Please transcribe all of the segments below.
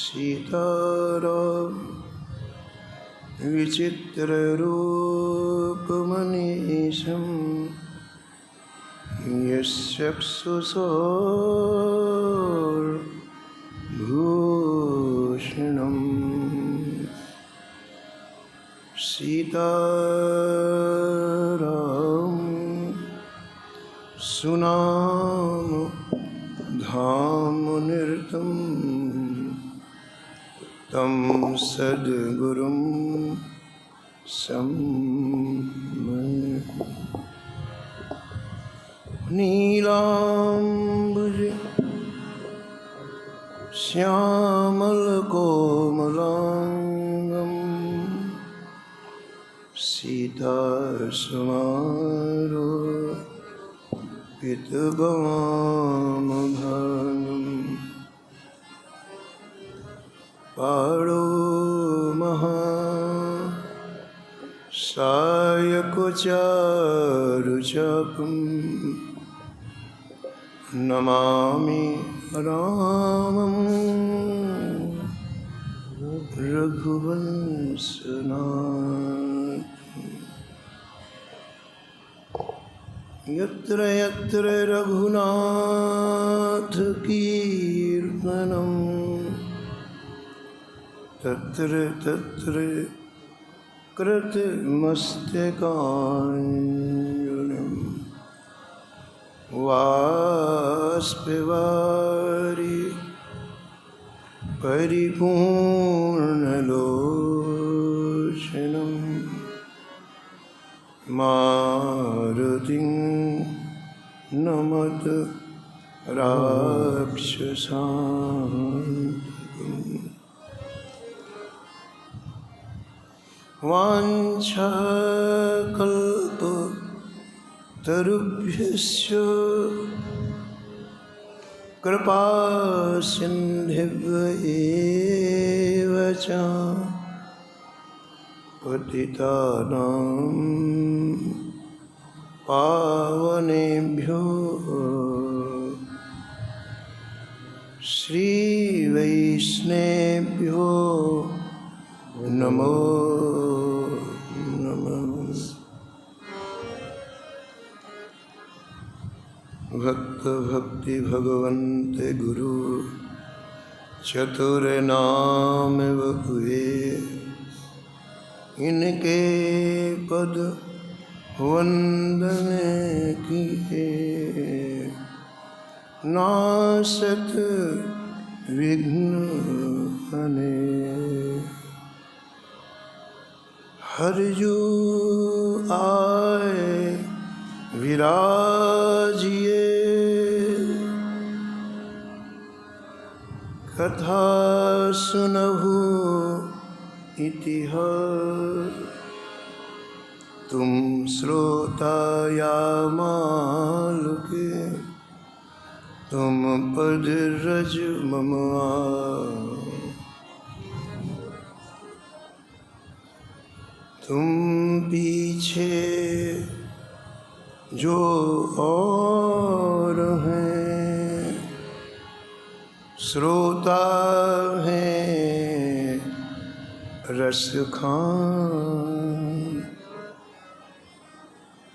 सीताराम विचित्ररूपमनीशं यस्यक्षुषोर्भूषणम् सीताराम सुनाम धामनिरतं तं सद्गुरुं नीलाम्बुजे श्यामलकोमलांगं सीतासमारोपितवामभागम् पाणो सायकचारुचापं नमामि रामं रघुवंशनाथं। यत्र यत्र रघुनाथकीर्तनं तत्र तत्र कृतमस्तकाञ्जलिं बाष्पवारि परिपूर्णलोचनं मारुतिं नमत राक्षसान्तकम्। वाञ्छाकल्पतरुभ्यश्च कृपासिन्धुभ्येव च पतितानां पावनेभ्यो श्रीवैष्णवेभ्यो नमो नमः। भक्त भक्ति भगवन्ते गुरु चतुर नाम हुए, इनके पद वंदन किए। नासत विघ्न हने हरजू आए विराजिए। कथा सुनहु इतिहास, तुम श्रोता या मालुके। तुम पद रज मम तुम पीछे जो और हैं, श्रोता हैं रस खान।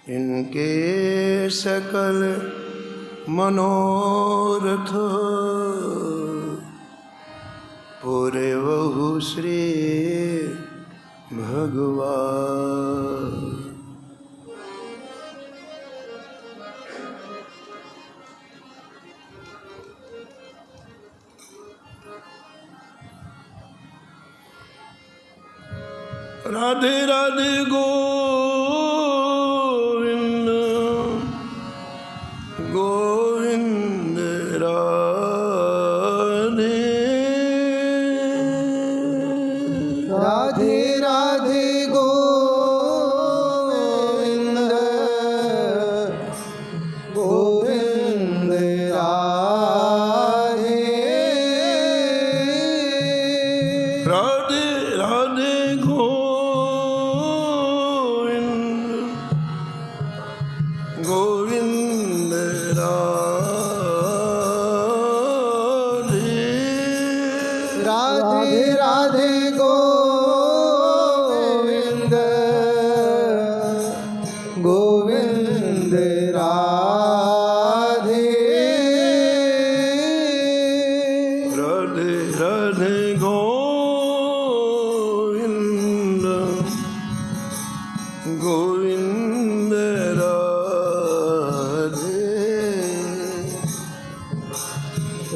इनके सकल मनोरथ पूरे बहु श्री भगवान। राधे राधे गोविंद गोविंद राधे। राधे राधे गोविंद गोविंद राधे। राधे राधे गोविंद राधे। राधे राधे राधे राधे गोविंद गोविंद राधे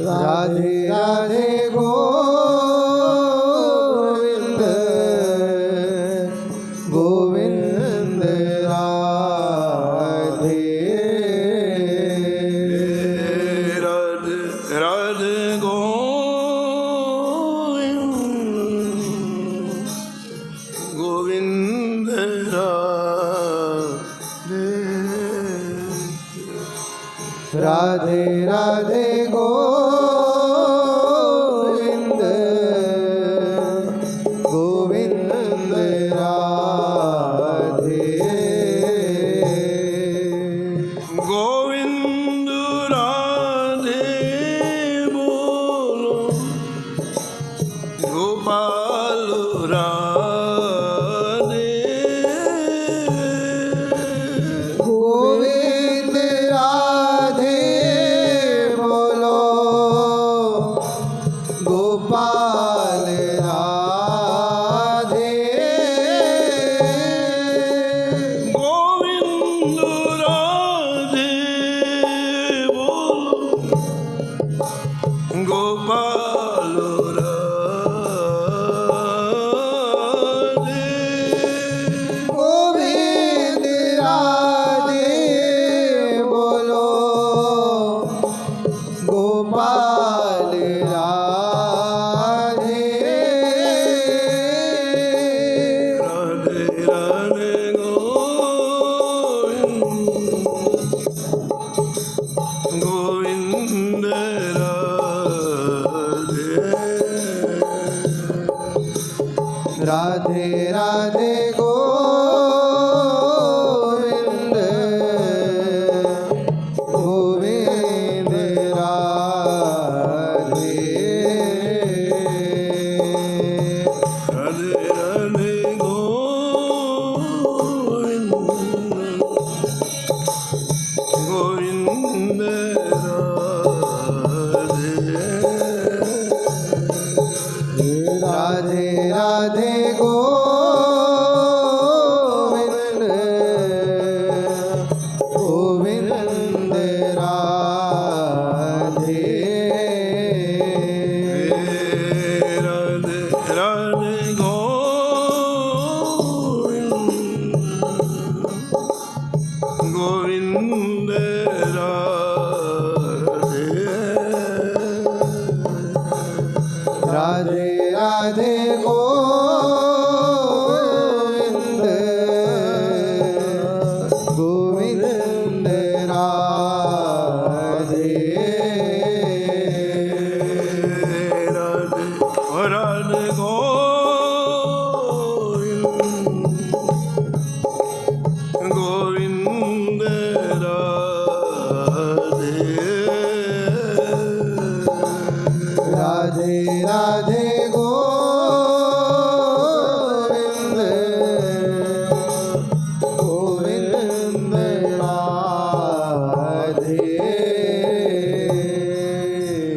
राधे राधे गोविंद गोविंद राधे राधे राधे गोविंद गोविंद राधे राधे गोविंद गोविंद राधे गोविंद राधे बोलो गोपाल राधे गोविंद राधे बोलो गोपाल राधे गोविंद राधे बोलो गोपाल राधे गोविंद राधे बोलो गोपाल राधे राधे राधे गोविंद राधे राधे राधे गोविंद गोविंद राधे राधे राधे गोविंद गोविंद राधे राधे गोविंद गोविंद राधे राधे राधे गोविंद राधे राधे गोविंद गोविंद राधे राधे राधे गोविंद राधे राधे गोविंद गोविंद राधे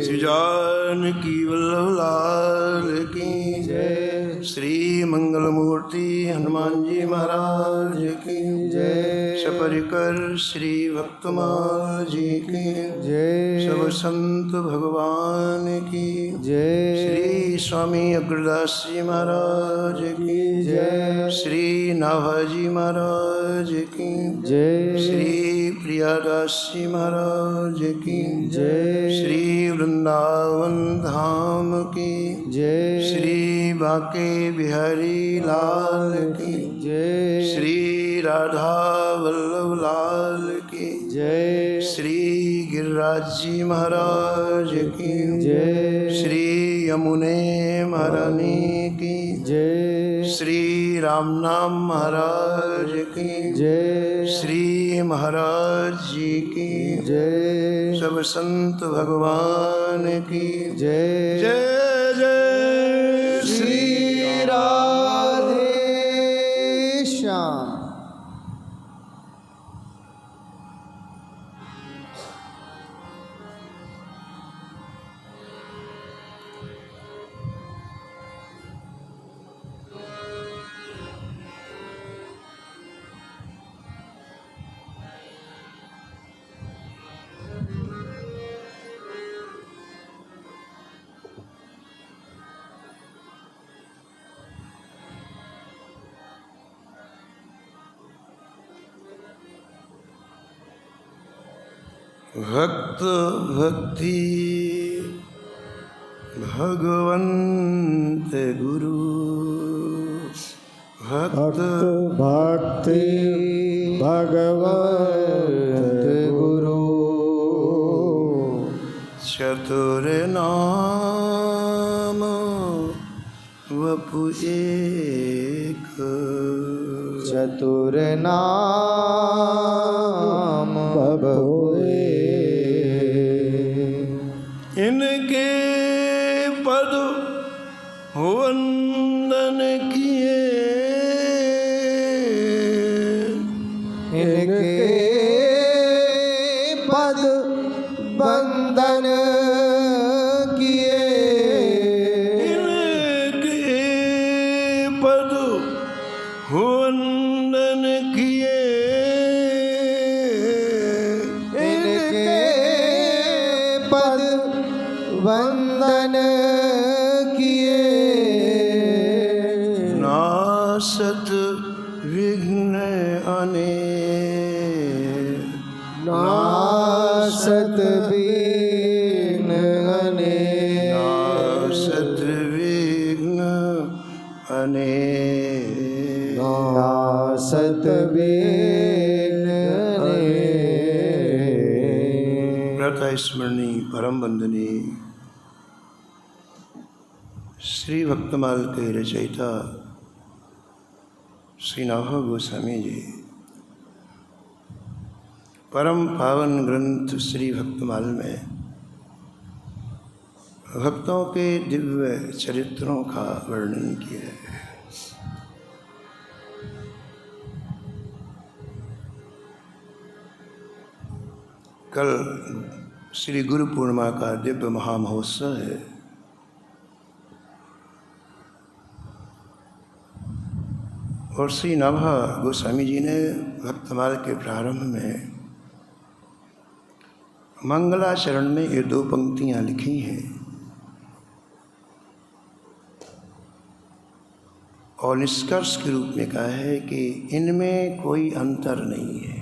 श्री जानकी वल्लभ लाल की जय। श्री मंगल मूर्ति हनुमान जी महाराज की जय। सपरिकर श्री भक्तमाल जी की जय सब संत भगवान की जय श्री स्वामी अग्रदास जी महाराज की जय श्री नाभाजी महाराज की जय श्री प्रियादास जी महाराज की जय श्री वृंदावन धाम की जय श्री बांके बिहारी लाल की जय श्री राधा वल्लभ लाल की जय श्री गिरिराज जी महाराज की जय श्री यमुने महारानी की जय श्री रामनाम महाराज की जय श्री महाराज जी की जय सब संत भगवान की जय जय जय श्री राधे श्याम भक्त भक्ति भगवंत गुरु। भक्त भक्ति भगवंत गुरु। चतुर नाम वपु एक। चतुर नाम वपु एक। इनके पद वंदन किए। इनके पद वंदन किए। इनके पद वंदन किए। इनके पद वंदन किए। नासत विघ्न अनेक। नासत विघ्न अनेक। नासत विघ्न अनेक। नासत विघ्न अनेक। प्रातः स्मरणी परम वंदनीय श्री भक्तमाल के रचयिता श्री नाभा गोस्वामी जी परम पावन ग्रंथ श्री भक्तमाल में भक्तों के दिव्य चरित्रों का वर्णन किया है। कल श्री गुरु पूर्णिमा का दिव्य महामहोत्सव है। और श्री नाभा गोस्वामी जी ने भक्तमाल के प्रारंभ में मंगलाचरण में ये 2 पंक्तियां लिखी हैं और निष्कर्ष के रूप में कहा है कि इनमें कोई अंतर नहीं है।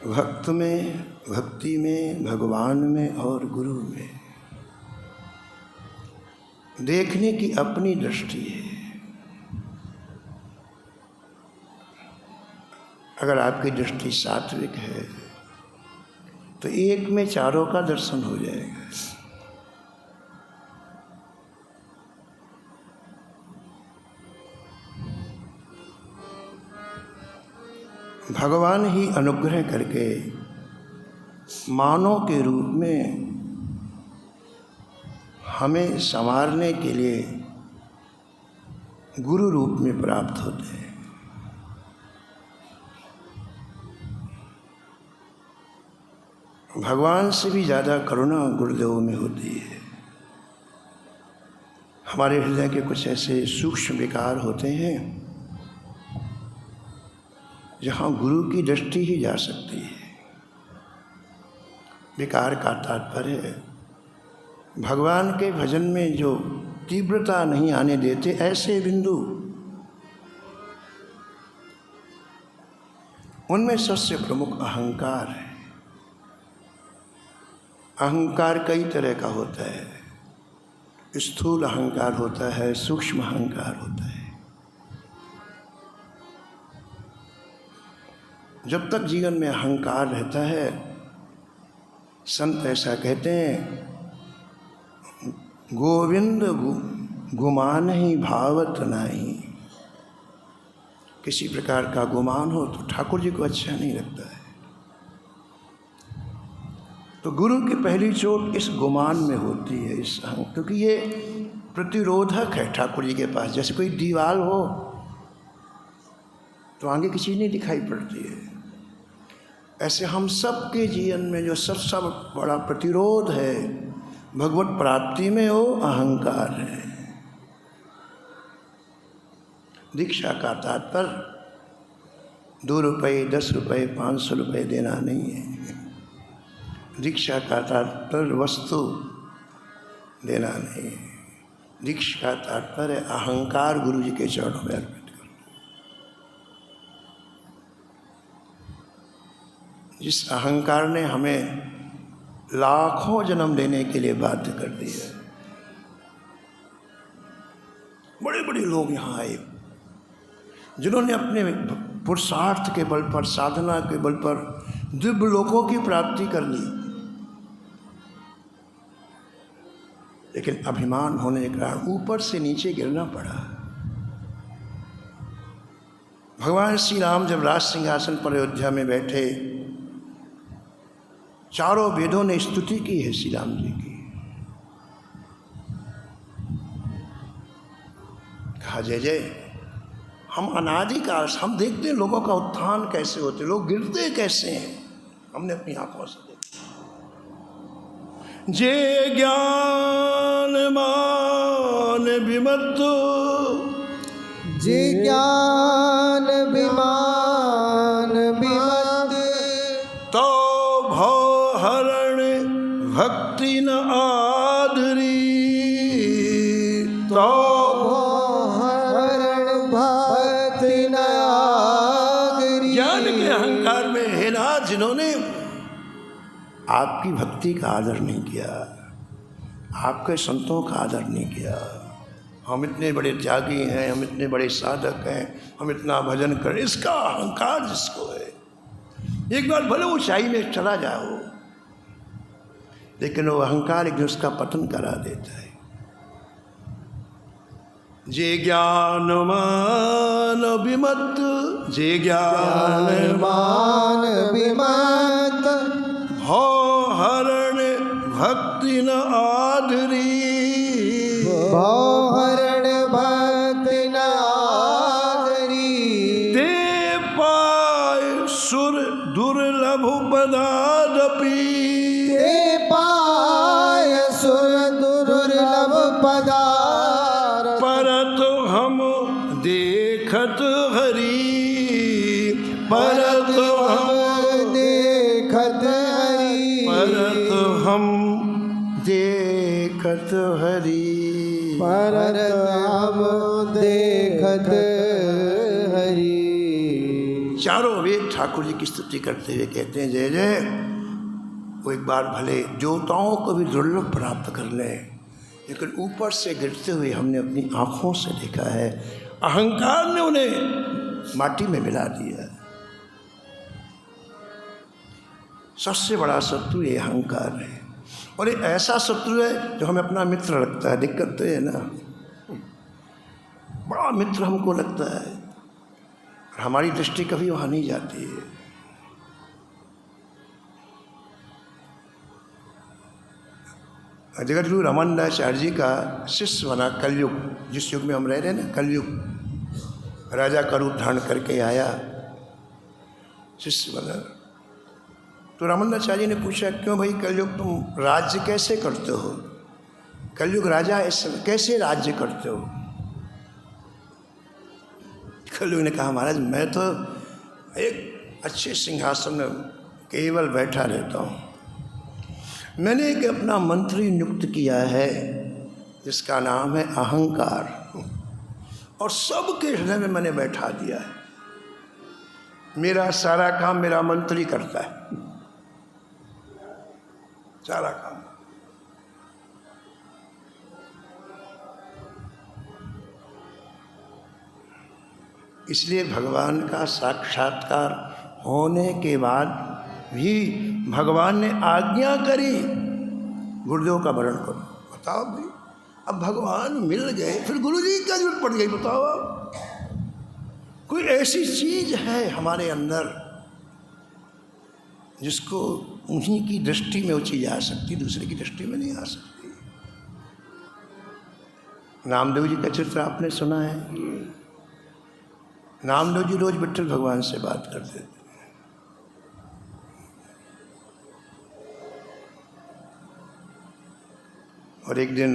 भक्त में, भक्ति में, भगवान में और गुरु में देखने की अपनी दृष्टि है। अगर आपकी दृष्टि सात्विक है तो एक में चारों का दर्शन हो जाएगा। भगवान ही अनुग्रह करके मानव के रूप में हमें संवारने के लिए गुरु रूप में प्राप्त होते हैं। भगवान से भी ज़्यादा करुणा गुरुदेव में होती है। हमारे हृदय के कुछ ऐसे सूक्ष्म विकार होते हैं जहाँ गुरु की दृष्टि ही जा सकती है। विकार का तात्पर्य है भगवान के भजन में जो तीव्रता नहीं आने देते ऐसे बिंदु। उनमें सबसे प्रमुख अहंकार है। अहंकार कई तरह का होता है। स्थूल अहंकार होता है, सूक्ष्म अहंकार होता है। जब तक जीवन में अहंकार रहता है, संत ऐसा कहते हैं, गोविंद गुमान ही भावत नहीं। किसी प्रकार का गुमान हो तो ठाकुर जी को अच्छा नहीं लगता है। तो गुरु की पहली चोट इस गुमान में होती है, इस क्योंकि ये प्रतिरोधक है ठाकुर जी के पास। जैसे कोई दीवार हो तो आगे की चीज़ नहीं दिखाई पड़ती है, ऐसे हम सब के जीवन में जो सबसे बड़ा प्रतिरोध है भगवत प्राप्ति में, वो अहंकार है। दीक्षा का तात्पर्य 2 रुपये, 10 रुपये, 500 रुपये देना नहीं है। दीक्षा का तात्पर्य वस्तु देना नहीं है। दीक्षा का तात्पर्य अहंकार गुरु जी के चरणों में अर्पित करना। जिस अहंकार ने हमें लाखों जन्म लेने के लिए बाध्य कर दिया। बड़े बड़े लोग यहाँ आए जिन्होंने अपने पुरुषार्थ के बल पर, साधना के बल पर दिव्य लोकों की प्राप्ति कर ली, लेकिन अभिमान होने के कारण ऊपर से नीचे गिरना पड़ा। भगवान श्री राम जब राज सिंहासन पर अयोध्या में बैठे, चारों वेदों ने स्तुति की है श्री राम जी की। कहा जय जय, हम अनादिकाल हम देखते हैं लोगों का उत्थान कैसे होते, लोग गिरते कैसे हैं, हमने अपनी आंखों से देखा। जे ज्ञान मान विमत्त, जे ज्ञान विमान विमत, तो भव हरण भक्ति न आदरी, तो हरण भक्ति न आदरी। ज्ञान के अहंकार में है ना जिन्होंने आपकी भक्ति का आदर नहीं किया, आपके संतों का आदर नहीं किया। हम इतने बड़े त्यागी हैं, हम इतने बड़े साधक हैं, हम इतना भजन करें, इसका अहंकार जिसको है, एक बार भले ऊंचाई में चला जाओ, लेकिन वो अहंकार एक दिन उसका पतन करा देता है। जे ज्ञान मान विमत, जे ज्ञान मान विमत, भव हरण भक्ति न आदरी, भव हरण भक्ति न आदरी। ते पाय सुर दुर्लभ पदादपि, ते पाय सुर दुर्लभ पदार, परत हम देखत हरि, परत हम देखत हरि, परत हम देखत हरि, परत हम देखत हरि। चारों वेद ठाकुर जी की स्तुति करते हुए कहते हैं जय जय। वो एक बार भले देवताओं को भी दुर्लभ प्राप्त कर लें, लेकिन ऊपर से गिरते हुए हमने अपनी आँखों से देखा है। अहंकार ने उन्हें माटी में मिला दिया। सबसे बड़ा शत्रु ये अहंकार है, और ये ऐसा शत्रु है जो हमें अपना मित्र लगता है। दिक्कत तो है ना, बड़ा मित्र हमको लगता है, हमारी दृष्टि कभी वहाँ नहीं जाती है। जगतगुरु रमनदाचार्य जी का शिष्य बना कलयुग, जिस युग में हम रह रहे हैं ना, कलयुग, राजा का रूप धारण करके आया, शिष्य बना। तो रमनदाचार्य ने पूछा, क्यों भाई कलयुग तुम राज्य कैसे करते हो? कलयुग राजा इस समय कैसे राज्य करते हो? कलयुग ने कहा, महाराज मैं तो एक अच्छे सिंहासन में केवल बैठा रहता हूँ, मैंने एक अपना मंत्री नियुक्त किया है जिसका नाम है अहंकार, और सबके हृदय में मैंने बैठा दिया है। मेरा सारा काम मेरा मंत्री करता है, सारा काम। इसलिए भगवान का साक्षात्कार होने के बाद भी भगवान ने आज्ञा करी गुरुदेव का वर्ण करो। बताओ भाई, अब भगवान मिल गए, फिर गुरु जी की क्या जरूरत पड़ गई? बताओ आप, कोई ऐसी चीज है हमारे अंदर जिसको उन्हीं की दृष्टि में वो चीज आ सकती, दूसरे की दृष्टि में नहीं आ सकती। नामदेव जी का चरित्र आपने सुना है। नामदेव जी रोज विट्ठल भगवान से बात करते थे। और एक दिन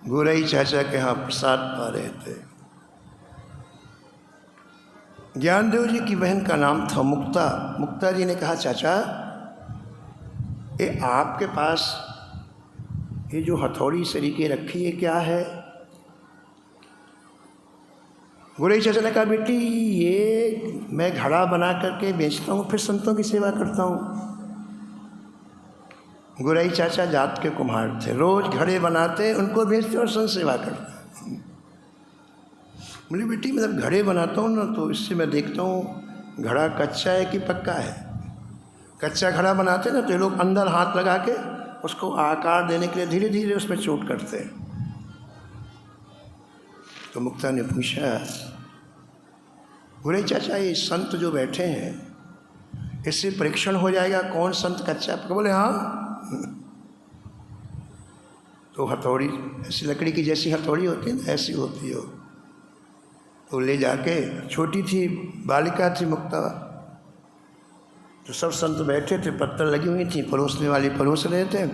गोरई चाचा के यहाँ प्रसाद पा रहे थे। ज्ञानदेव जी की बहन का नाम था मुक्ता। मुक्ता जी ने कहा, चाचा ये आपके पास ये जो हथौड़ी सरीके रखी है क्या है? गुरई चाचा ने कहा बेटी ये मैं घड़ा बना करके बेचता हूँ फिर संतों की सेवा करता हूँ। गुरई चाचा जात के कुम्हार थे, रोज घड़े बनाते उनको बेचते और संत सेवा करते। बोले बेटी मैं जब घड़े बनाता हूँ ना तो इससे मैं देखता हूँ घड़ा कच्चा है कि पक्का है। कच्चा घड़ा बनाते ना तो ये लोग अंदर हाथ लगा के उसको आकार देने के लिए धीरे धीरे उसमें चोट करते हैं। तो मुक्ता ने पूछा गुरई चाचा ये संत जो बैठे हैं इससे परीक्षण हो जाएगा कौन संत कच्चा है? बोले हाँ। तो हथौड़ी ऐसी लकड़ी की जैसी हथौड़ी होती है ना ऐसी होती हो। तो ले जाके छोटी थी बालिका थी मुक्ता, तो सब संत बैठे थे, पत्थर लगी हुई थी, परोसने वाली परोस रहे थे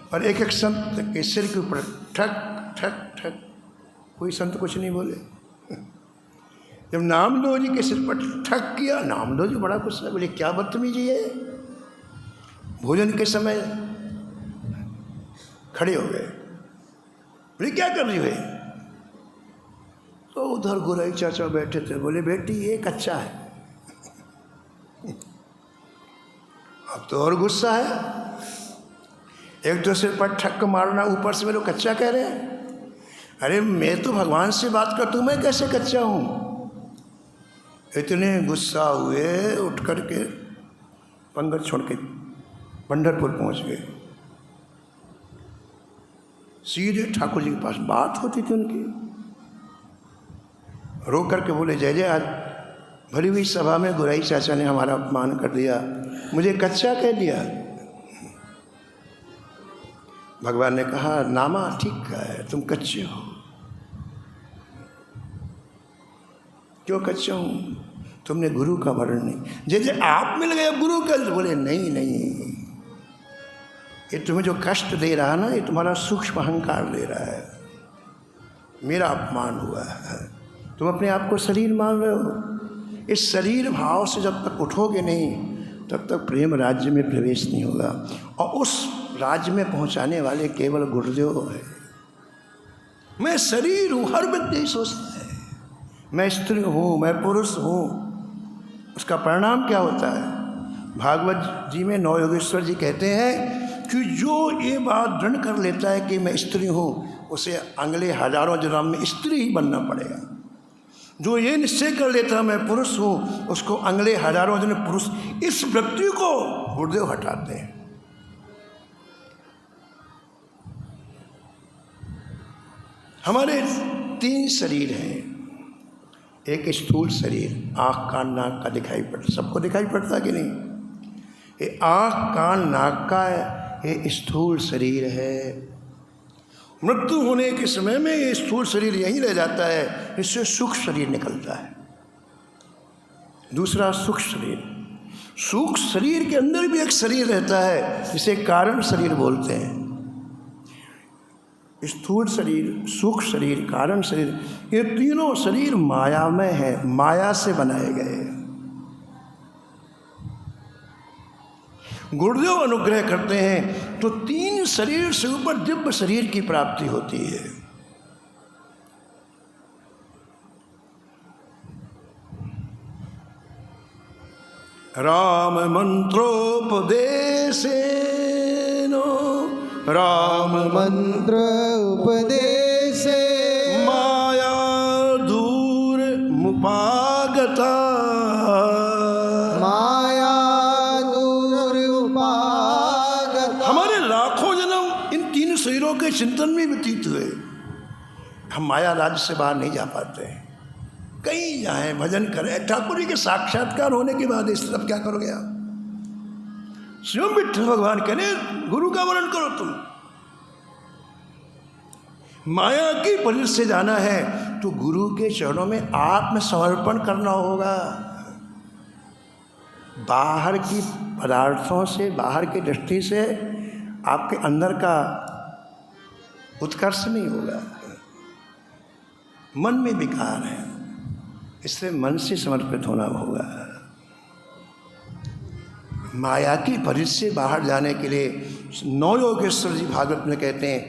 और एक एक संत के सिर के ऊपर ठक ठक ठक। कोई संत कुछ नहीं बोले। जब नामदो जी के सिर पर ठक किया, नामदो जी बड़ा गुस्सा, बोले क्या बदतमीजी है। भोजन के समय खड़े हो गए, बोले क्या कर रही है। तो उधर गुरई चाचा बैठे थे, बोले बेटी ये कच्चा है। अब तो और गुस्सा है, एक तो सिर पर ठक मारना, ऊपर से मेरे को कच्चा कह रहे हैं। अरे मैं तो भगवान से बात करता हूँ, मैं कैसे कच्चा हूँ। इतने गुस्सा हुए, उठ कर के पंगत छोड़ के पंढरपुर पहुँच गए। सीधे ठाकुर जी के पास बात होती थी उनकी। रो करके बोले जय जय आज भरी हुई सभा में गुरई चाचा ने हमारा अपमान कर दिया, मुझे कच्चा कह दिया। भगवान ने कहा नामा ठीक है, तुम कच्चे हो। क्यों कच्चा हूँ? तुमने गुरु का वर्ण नहीं। जैसे आप मिल गए गुरु का, बोले नहीं नहीं, ये तुम्हें जो कष्ट दे रहा है ना, ये तुम्हारा सूक्ष्म अहंकार दे रहा है। मेरा अपमान हुआ है, तुम अपने आप को शरीर मान रहे हो। इस शरीर भाव से जब तक उठोगे नहीं तब तक प्रेम राज्य में प्रवेश नहीं होगा। और उस राज्य में पहुंचाने वाले केवल गुरुदेव है। मैं शरीर हूँ, हर व्यक्ति यही सोचता है मैं स्त्री हूँ, मैं पुरुष हूँ। उसका परिणाम क्या होता है? भागवत जी में नौ योगेश्वर जी कहते हैं कि जो ये बात दृढ़ कर लेता है कि मैं स्त्री हूँ, उसे अगले हजारों जन्म में स्त्री ही बनना पड़ेगा। जो ये निश्चय कर लेता है मैं पुरुष हूँ, उसको अगले हजारों जन्म पुरुष। इस वृत्ति को गुरुदेव हटाते हैं। हमारे 3 शरीर हैं। एक स्थूल शरीर, आँख कान नाक का दिखाई पड़ता, सबको दिखाई पड़ता कि नहीं? ये आँख कान नाक का ये स्थूल शरीर है। मृत्यु होने के समय में ये स्थूल शरीर यहीं रह जाता है, इससे सूक्ष्म शरीर निकलता है। दूसरा सूक्ष्म शरीर। सूक्ष्म शरीर के अंदर भी एक शरीर रहता है जिसे कारण शरीर बोलते हैं। स्थूल शरीर, सूक्ष्म शरीर, कारण शरीर, ये तीनों शरीर मायामय है, माया से बनाए गए। गुरुदेव अनुग्रह करते हैं तो 3 शरीर से ऊपर दिव्य शरीर की प्राप्ति होती है। राम मंत्रोपदेशेनो, राम मंत्र उपदेशे माया दूर मुपागता, माया दूर उपागता। हमारे लाखों जन्म इन 3 शरीरों के चिंतन में व्यतीत हुए। हम माया राज्य से बाहर नहीं जा पाते हैं। कहीं जाएं, भजन करें, ठाकुर जी के साक्षात्कार होने के बाद इस तरफ क्या करोगे आप? स्वयं विठ्ठल भगवान करें गुरु का वर्णन करो। तुम माया की परिधि से जाना है तो गुरु के चरणों में आत्मसमर्पण करना होगा। बाहर की पदार्थों से, बाहर की दृष्टि से आपके अंदर का उत्कर्ष नहीं होगा। मन में विकार है, इसलिए मन से समर्पित होना होगा। माया की परिधि से बाहर जाने के लिए 9 योगेश्वर जी भागवत में कहते हैं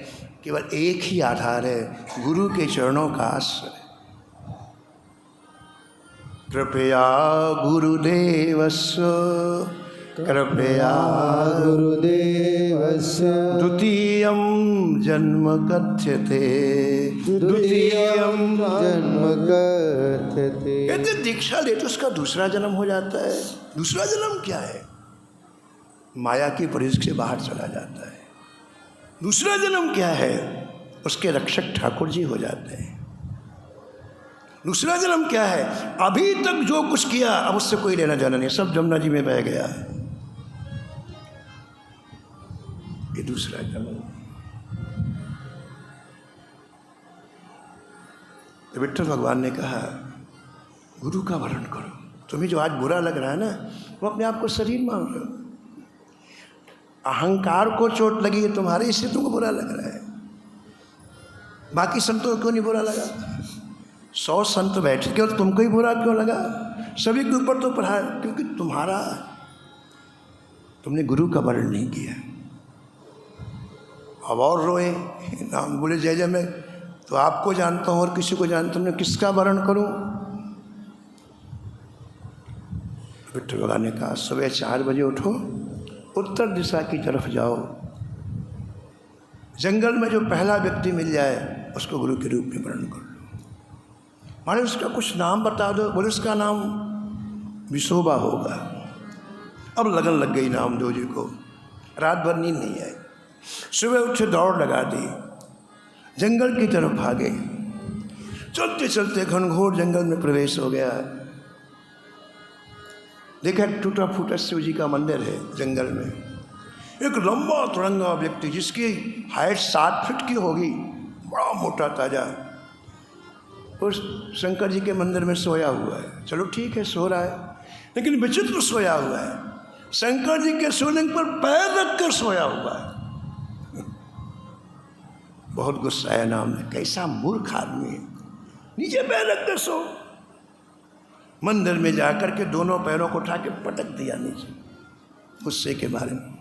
केवल एक ही आधार है, गुरु के चरणों का आश्रय। कृपया गुरुदेवस्य कृपया गुरुदेवस्य द्वितीयं जन्म कथ्यते द्वितीयं जन्म कथ्यते। कहते दीक्षा ले तो उसका दूसरा जन्म हो जाता है। दूसरा जन्म क्या है? माया की परिधि से बाहर चला जाता है। दूसरा जन्म क्या है? उसके रक्षक ठाकुर जी हो जाते हैं। दूसरा जन्म क्या है? अभी तक जो कुछ किया अब उससे कोई लेना देना नहीं, सब जमुना जी में बह गया। ये दूसरा जन्म। तो विठ्ठल भगवान ने कहा गुरु का वर्ण करो। तुम्हें जो आज बुरा लग रहा है ना, वो अपने आप को शरीर मान रहे हो। अहंकार को चोट लगी है तुम्हारे, इससे तुमको बुरा लग रहा है। बाकी संतों को क्यों नहीं बुरा लगा? 100 संत बैठे, क्यों तुमको ही बुरा क्यों लगा? सभी के ऊपर तो पढ़ा, क्योंकि तुमने गुरु का वर्ण नहीं किया। अब और रोए, नाम बोले जय जय, मैं तो आपको जानता हूँ और किसी को जानता हूँ, मैं किसका वर्ण करूँ? विठ्ठल भगवान ने कहा सुबह 4 बजे उठो, उत्तर दिशा की तरफ जाओ। जंगल में जो पहला व्यक्ति मिल जाए उसको गुरु के रूप में वर्ण कर लो। माने उसका कुछ नाम बता दो। बोले उसका नाम विशोबा होगा। अब लगन लग गई नामदेव जी को, रात भर नींद नहीं आई। सुबह उठे दौड़ लगा दी, जंगल की तरफ भागे। चलते चलते घनघोर जंगल में प्रवेश हो गया। देखा टूटा फूटा शिव जी का मंदिर है जंगल में। एक लंबा तुरंगा व्यक्ति जिसकी हाइट 7 फीट की होगी, बड़ा मोटा ताजा, उस शंकर जी के मंदिर में सोया हुआ है। चलो ठीक है, सो रहा है, लेकिन विचित्र सोया हुआ है। शंकर जी के शिवलिंग पर पैर रखकर सोया हुआ है। बहुत गुस्सा है नाम ने, कैसा मूर्ख आदमी है, नीचे पैर रखकर सो। मंदिर में जाकर के दोनों पैरों को उठा के पटक दिया नीचे, गुस्से के बारे में।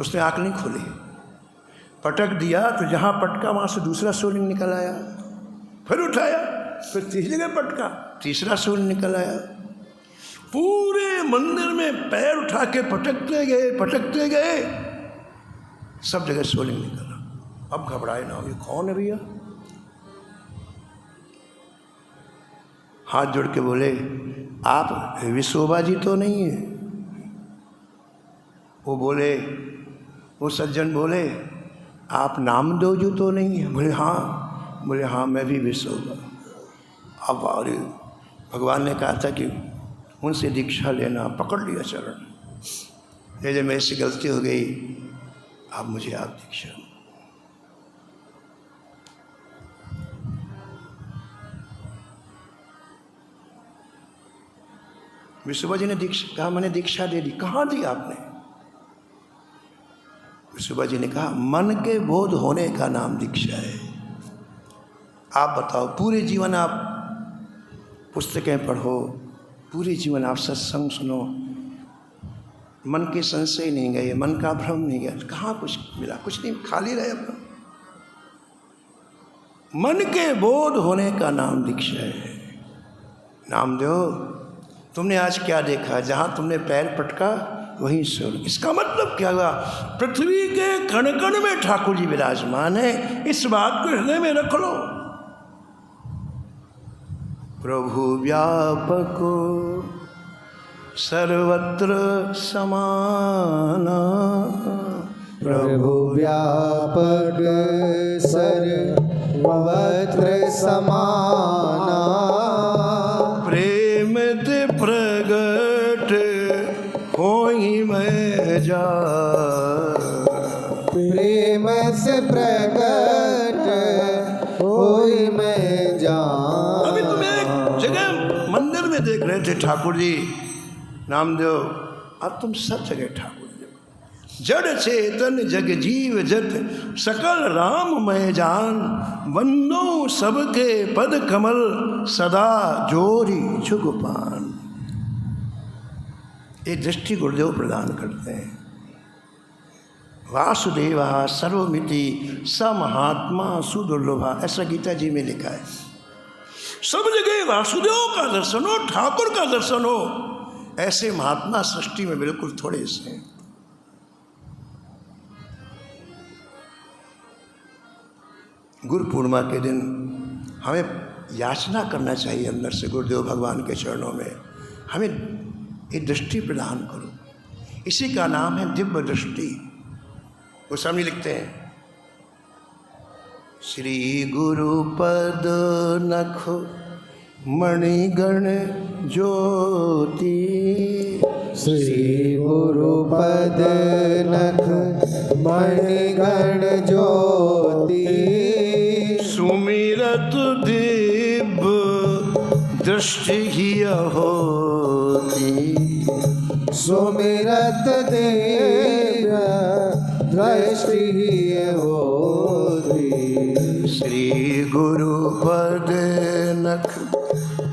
उसने आंख नहीं खोली, पटक दिया तो जहां पटका वहां से दूसरा शिवलिंग निकल आया। फिर उठाया, फिर तीसरी जगह पटका, तीसरा शिवलिंग निकल आया। पूरे मंदिर में पैर उठा के पटकते गए, सब जगह शिवलिंग निकला। अब घबराए ना, ये कौन है भैया? हाथ जोड़ के बोले आप विशोबा जी तो नहीं है? वो सज्जन बोले आप नामदेव जी तो नहीं है? बोले हाँ मैं भी विशोबा। अब और भगवान ने कहा था कि उनसे दीक्षा लेना, पकड़ लिया चरण। जैसे मेरे से गलती हो गई, आप मुझे आप दीक्षा। विशोबा जी ने दीक्षा कहा, मैंने दीक्षा दे दी। कहाँ दी आपने? विशोबा जी ने कहा मन के बोध होने का नाम दीक्षा है। आप बताओ, पूरे जीवन आप पुस्तकें पढ़ो, पूरे जीवन आप सत्संग सुनो, मन के संशय नहीं गए, मन का भ्रम नहीं गया, कहाँ कुछ मिला? कुछ नहीं, खाली रहे अपना। मन के बोध होने का नाम दीक्षा है। नामदेव तुमने आज क्या देखा? जहाँ तुमने पैर पटका वहीं स्वर्ग। इसका मतलब क्या हुआ? पृथ्वी के कण कण में ठाकुर जी विराजमान है। इस बात को हृदय में रख लो। प्रभु व्यापक सर्वत्र समाना, प्रभु व्यापक सर्वत्र समाना, प्रेम ते प्रगट होई मैं जा, प्रेम से प्रगट होई मैं जान। अभी तुम एक जगह मंदिर में देख रहे थे ठाकुर जी नामदेव, अब तुम सब जगह ठाकुर जी। जड़ चेतन जग जीव जत सकल राम मैं जान, वंदो सबके पद कमल सदा जोरी जुगपान। ये दृष्टि गुरुदेव प्रदान करते हैं। वासुदेवा सर्वमिति स महात्मा सुदुर्लभा, ऐसा गीता जी में लिखा है। सब जगह वासुदेव का दर्शन हो, ठाकुर का दर्शन हो, ऐसे महात्मा सृष्टि में बिल्कुल थोड़े से हैं। गुरु पूर्णिमा के दिन हमें याचना करना चाहिए अंदर से, गुरुदेव भगवान के चरणों में हमें एक दृष्टि प्रदान करो। इसी का नाम है दिव्य दृष्टि। वो स्वामी लिखते हैं, श्री गुरु पद नख मणिगण ज्योति, श्री गुरु पद नख मणिगण ज्योति, सुमिरत दिव्य दृष्टि ही होती, सुमिरत दिव्य दृष्टि होती, श्री गुरु पद नख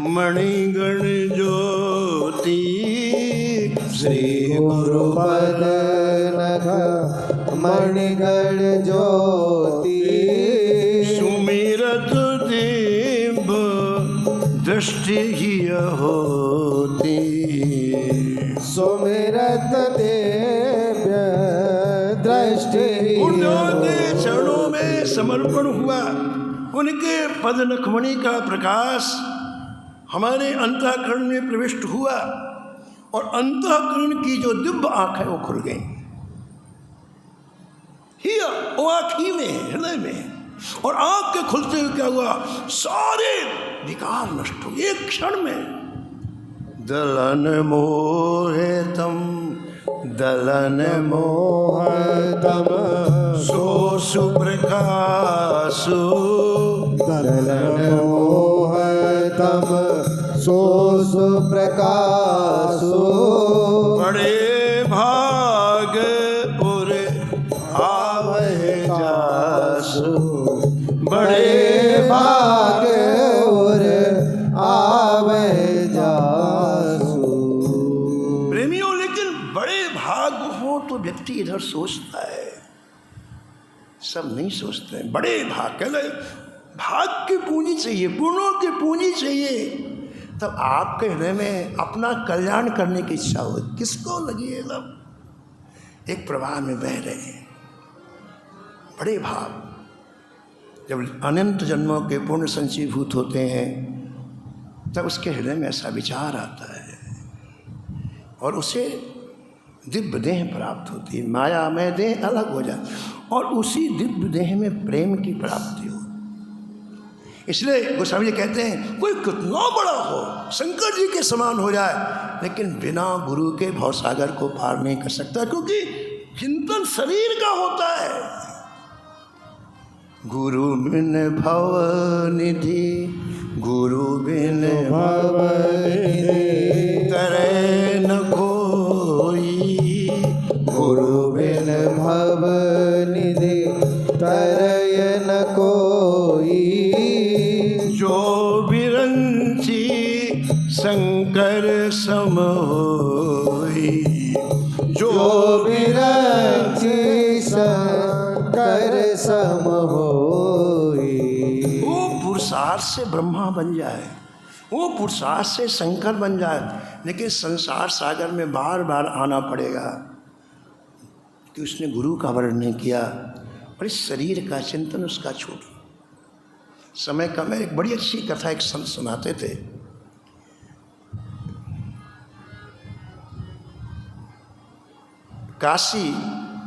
मणिगण ज्योति, श्री गुरु पद नख मणिगण ज्योति, सुमिरत दिव्य दृष्टि ही होती, सुमिरत दिव्य दृष्टि उनके चरणों में समर्पण हुआ। उनके पद नखमणि का प्रकाश हमारे अंतःकरण में प्रविष्ट हुआ और अंतःकरण की जो दिव्य आंखें वो खुल गई। वो आँख ही में, हृदय में, और आँख के खुलते हुए क्या हुआ, सारे विकार नष्ट हो एक क्षण में। दलन मोहितम दलन मोहतम सो सुप्रकाशो, दलन मोहतम सो सुप्रकाशो, बड़े भाग उर आवहे जासु, बड़े भाग और आवे जासु। प्रेमियों, लेकिन बड़े भाग हो तो व्यक्ति इधर सोचता है, सब नहीं सोचते हैं। बड़े भाग कहते, भाग की पूंजी चाहिए, गुणों की पूंजी चाहिए, तब आपके हृदय में अपना कल्याण करने की इच्छा हो। किसको लगी है सब एक प्रवाह में बह रहे हैं। बड़े भाग जब अनंत जन्मों के पुण्य संचीभूत होते हैं, तब उसके हृदय में ऐसा विचार आता है और उसे दिव्य देह प्राप्त होती है। माया में देह अलग हो जाए और उसी दिव्य देह में प्रेम की प्राप्ति हो। इसलिए गोस्वामी जी कहते हैं, कोई कितना बड़ा हो, शंकर जी के समान हो जाए, लेकिन बिना गुरु के भवसागर को पार नहीं कर सकता, क्योंकि चिंतन शरीर का होता है। गुरु बिन भव निधि, गुरु बिन भव निधि, तरे न कोई, गुरु बिन भव निधि तरय न कोई, जो बिरंची शंकर सम होई, जो बिरंची शंकर सम होई। वो पुरुषार्थ से ब्रह्मा बन जाए, वो पुरुषार्थ से शंकर बन जाए, लेकिन संसार सागर में बार बार आना पड़ेगा कि उसने गुरु का वर्ण नहीं किया और इस शरीर का चिंतन उसका छूट। समय का मैं एक बड़ी अच्छी कथा एक संत सुनाते थे। काशी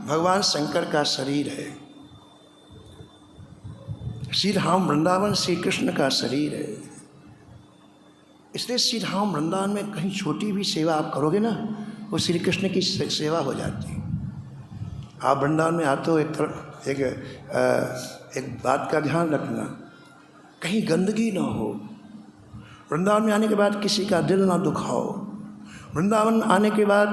भगवान शंकर का शरीर है, श्री राम वृंदावन श्री कृष्ण का शरीर है। इसलिए श्री राम वृंदावन में कहीं छोटी भी सेवा आप करोगे ना, वो श्री कृष्ण की सेवा हो जाती। आप वृंदावन में आते हो, एक तरफ एक बात का ध्यान रखना, कहीं गंदगी ना हो। वृंदावन में आने के बाद किसी का दिल ना दुखाओ। वृंदावन आने के बाद